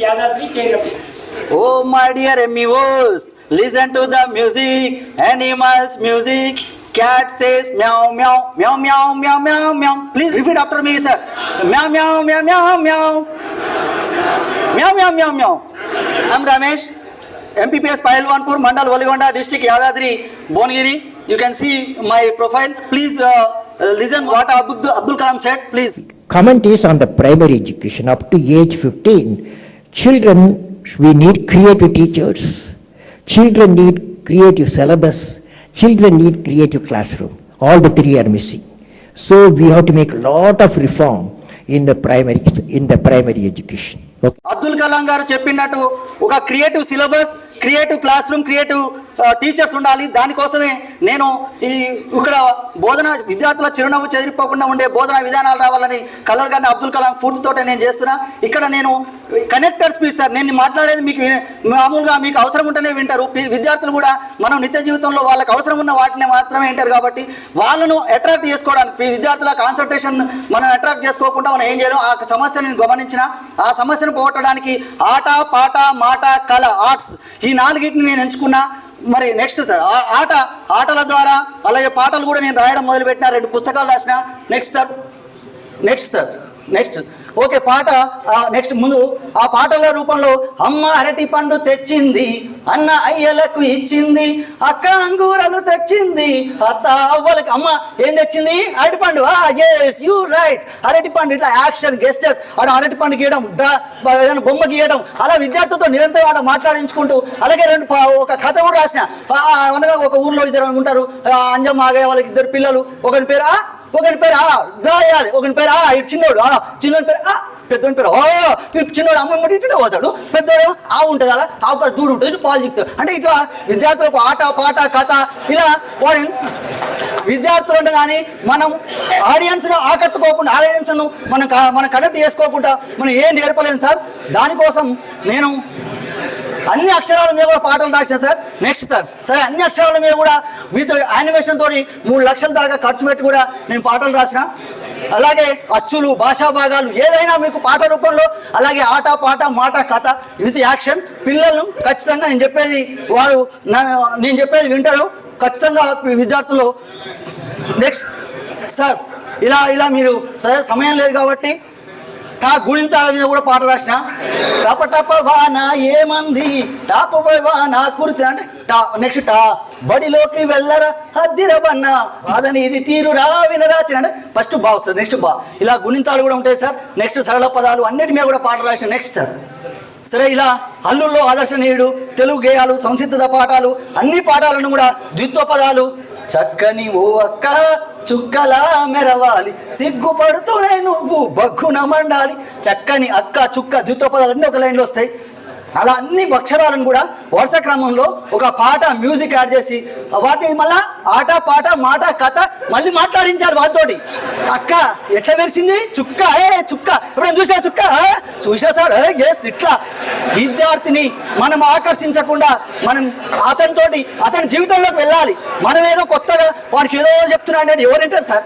యాదాద్రి కేంద్రం. Oh my dear MEOs, listen to the music, animals music. Cat says meow meow meow meow meow meow meow. Please repeat after me, sir. Meow meow meow meow meow. Meow meow meow meow. I'm Ramesh, MPPS Pahalwanpur, Mandal Valigonda district, Yadadri, Bongiri. You can see my profile. Please listen what Abdul Kalam said, please. Comment is on the primary education up to age 15. Children, we need creative teachers. Children need creative syllabus. Children need creative classroom. All the three are missing. So we have to make a lot of reform in the primary education. Okay. Abdul Kalam గారు చెప్పినట్టు ఒక creative syllabus, creative class room, creative teachers ఉండాలి. దానికోసమే నేను ఇక్కడ బోధన విద్యార్థుల చిరునవ్వు చెదిరిపోకుండా ఉండే బోధన విధానాలు రావాలని కలర్ గారిని అబ్దుల్ కలాం పూర్తితోటే నేను చేస్తున్నా. ఇక్కడ నేను కనెక్టెడ్ స్పీచ్ సార్. నేను మాట్లాడేది మీకు మామూలుగా మీకు అవసరం ఉంటేనే వింటారు. విద్యార్థులు కూడా మనం నిత్య జీవితంలో వాళ్ళకి అవసరం ఉన్న వాటిని మాత్రమే వింటారు. కాబట్టి వాళ్ళను అట్రాక్ట్ చేసుకోవడానికి విద్యార్థుల కాన్సన్ట్రేషన్ మనం అట్రాక్ట్ చేసుకోకుండా మనం ఏం చేయడం, ఆ సమస్యను నేను గమనించిన. ఆ సమస్యను పోగొట్టడానికి ఆట, పాట, మాట, కళ, ఆర్ట్స్, ఈ నాలుగిటిని నేను ఎంచుకున్నా. మరి నెక్స్ట్ సార్ ఆటల ద్వారా అలాగే పాటలు కూడా నేను రాయడం మొదలుపెట్టిన. 2 పుస్తకాలు రాసిన. నెక్స్ట్ ఓకే పాట. నెక్స్ట్ ముందు ఆ పాటల రూపంలో అమ్మ అరటి పండు తెచ్చింది, అన్న అయ్యలకు ఇచ్చింది, అక్క అంగూరలు తెచ్చింది, అత్త అవ్వలకి. అమ్మ ఏం తెచ్చింది? అరటి పండు. ఎస్ యూ రైట్, అరటి పండు. ఇట్లా యాక్షన్ గెస్టర్ అక్కడ అరటి పండు గీయడం, బొమ్మ గీయడం, అలా విద్యార్థులతో నిరంతరం అలా మాట్లాడించుకుంటూ. అలాగే ఒక కథ కూడా రాసిన. అనగా ఒక ఊర్లో 2 ఉంటారు, అంజమ్మ ఆగే వాళ్ళకి 2 పిల్లలు. ఒకరి పేరు రాయాలి, ఒకరి పేరు ఇటు చిన్నోడి పేరు పెద్దోని పేరు చిన్నోడు అమ్మ ఇట్లా పోతాడు, పెద్దోడు ఉంటుంది, అలా ఆవు దూడు ఉంటుంది, పాలు చిక్తాడు. అంటే ఇట్లా విద్యార్థులకు ఆట, పాట, కథ ఇలా వాడి విద్యార్థులను కానీ మనం ఆడియన్స్ను ఆకట్టుకోకుండా, ఆడియన్స్ను మనం కనెక్ట్ చేసుకోకుండా మనం ఏం నేర్పలేము సార్. దానికోసం నేను అన్ని అక్షరాల మీద కూడా పాటలు రాసిన సార్. నెక్స్ట్ సార్ సరే అన్ని అక్షరాల మీద కూడా వీటితో యానిమేషన్ తోని 3 లక్షల దాకా ఖర్చు పెట్టి కూడా నేను పాటలు రాసిన. అలాగే అచ్చులు, భాషా భాగాలు ఏదైనా మీకు పాట రూపంలో, అలాగే ఆట, పాట, మాట, కథ విత్ యాక్షన్. పిల్లలను ఖచ్చితంగా నేను చెప్పేది వింటారు ఖచ్చితంగా విద్యార్థులు. నెక్స్ట్ సార్ ఇలా మీరు సరే సమయం లేదు కాబట్టి గుణింతాల మీద కూడా పాట రాసిన. టప వాన ఏమంది, టాపపై వాన కురిసి అంటే నెక్స్ట్ బడిలోకి వెళ్ళరా అద్దిరబన్న అదని ఇది తీరురా వినరాచిన అంటే ఫస్ట్ బా వస్తుంది. నెక్స్ట్ బా ఇలా గుణింతాలు కూడా ఉంటాయి సార్. నెక్స్ట్ సరళ పదాలు అన్నిటి మీద కూడా పాట రాసిన. నెక్స్ట్ సార్ సరే ఇలా హల్లుల్లో ఆదర్శనీయుడు, తెలుగు గేయాలు, సంసిద్ధత పాఠాలు, అన్ని పాఠాలను కూడా ద్విత్వ పదాలు. చక్కని ఓ అక్క చుక్కలా మెరవాలి, సిగ్గుపడుతూనే నువ్వు బగ్గున మండాలి. చక్కని అక్క, చుక్క, ద్విత్వ పదాలు అన్నీ ఒక లైన్లో వస్తాయి. అలా అన్ని అక్షరాలను కూడా వరుస క్రమంలో ఒక పాట మ్యూజిక్ యాడ్ చేసి వాటిని మళ్ళా ఆట, పాట, మాట, కథ మళ్ళీ మాట్లాడించారు వాటితోటి. అక్క ఎట్లా మెరిసింది, చుక్క చుక్క ఎప్పుడైనా చూసా సార్ ఎస్. ఇట్లా విద్యార్థిని మనం ఆకర్షించకుండా మనం అతని జీవితంలోకి వెళ్ళాలి. మనం ఏదో కొత్తగా వానికి ఏదో చెప్తున్నా అంటే ఎవరు వింటారు సార్?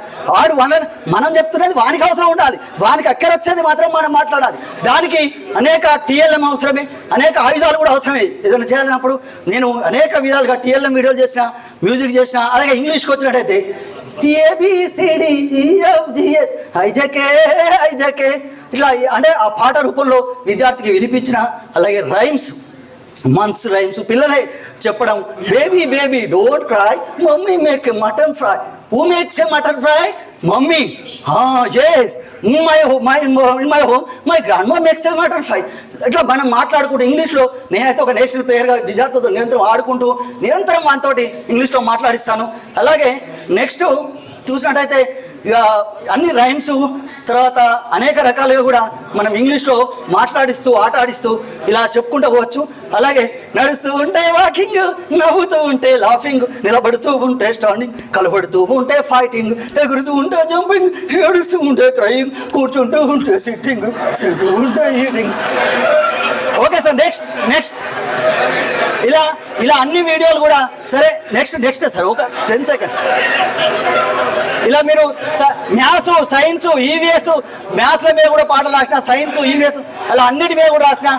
మనం చెప్తున్నది వానికి అవసరం ఉండాలి, వానికి అక్కర వచ్చేది మాత్రం మనం మాట్లాడాలి. దానికి అనేక TLM అవసరమే, అనేక ఆయుధాలు కూడా అవసరమే. ఏదైనా చేయాలన్నప్పుడు నేను అనేక విధాలుగా TLM వీడియోలు చేసిన, మ్యూజిక్ చేసిన. అలాగే ఇంగ్లీష్కి వచ్చినట్టయితే ఐజకే ఇట్లా అంటే ఆ పాట రూపంలో విద్యార్థికి వినిపించిన. అలాగే రైమ్స్, మంత్స్ రైమ్స్ పిల్లలే చెప్పడం. Baby don't cry, mummy make mutton fry. Who makes a mutton fry? Mummy. yes, in my home my grandma makes a mutton fry. ఇట్లా మనం మాట్లాడుకుంటూ ఇంగ్లీష్లో నేనైతే ఒక నేషనల్ ప్లేయర్గా విద్యార్థులతో నిరంతరం ఆడుకుంటూ నిరంతరం మనతోటి ఇంగ్లీష్లో మాట్లాడిస్తాను. అలాగే నెక్స్ట్ చూసినట్టయితే ఇక అన్ని రైమ్స్ తర్వాత అనేక రకాలుగా కూడా మనం ఇంగ్లీష్లో మాట్లాడిస్తూ ఆట ఆడిస్తూ ఇలా చెప్పుకుంటూ పోవచ్చు. అలాగే నడుస్తూ ఉంటే వాకింగ్, నవ్వుతూ ఉంటే లాఫింగ్, నిలబడుతూ ఉంటే స్టాండింగ్, కలబడుతూ ఉంటే ఫైటింగ్, ఎగురుతూ ఉంటే జంపింగ్, ఏడుస్తూ ఉంటే క్రయింగ్, కూర్చుంటూ ఉంటే సిట్టింగ్, తింటూ ఉంటే ఈటింగ్. ఓకే సార్ నెక్స్ట్ ఇలా ఇలా అన్ని వీడియోలు కూడా సరే. నెక్స్ట్ సార్ ఒక 10 సెకండ్. ఇలా మీరు మ్యాథ్స్, సైన్స్, ఈవీఎస్, మ్యాథ్స్ల మీద కూడా పాటలు రాసిన, సైన్స్, ఈవీఎస్ అలా అన్నిటి మీద కూడా రాసిన.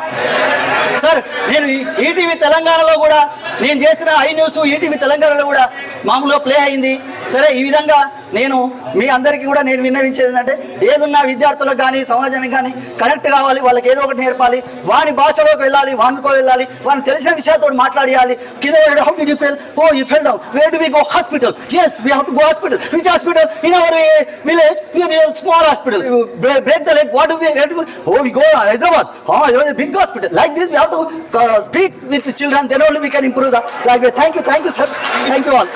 సార్ నేను ఈటీవీ తెలంగాణలో కూడా నేను చేసిన ఐ న్యూస్ ఈటీవీ తెలంగాణలో కూడా మామూలుగా ప్లే అయింది. సరే, ఈ విధంగా నేను మీ అందరికీ కూడా నేను విన్నవించేది ఏంటంటే, ఏదున్నా విద్యార్థులకు కానీ సమాజానికి కానీ కనెక్ట్ కావాలి, వాళ్ళకి ఏదో ఒకటి నేర్పాలి, వాని భాషలోకి వెళ్ళాలి, వానికో వెళ్ళాలి, వానికి తెలిసిన విషయాలతో మాట్లాడియాలి. కింద how did you fell, oh you fell down, where do we go, hospital, yes we have to go hospital, which hospital, in our village we have a small hospital, break the leg, what do we have to, oh we go Hyderabad, oh there was a big hospital. Like this we have to speak with the children, then only we can improve the like. Thank you sir, thank you all.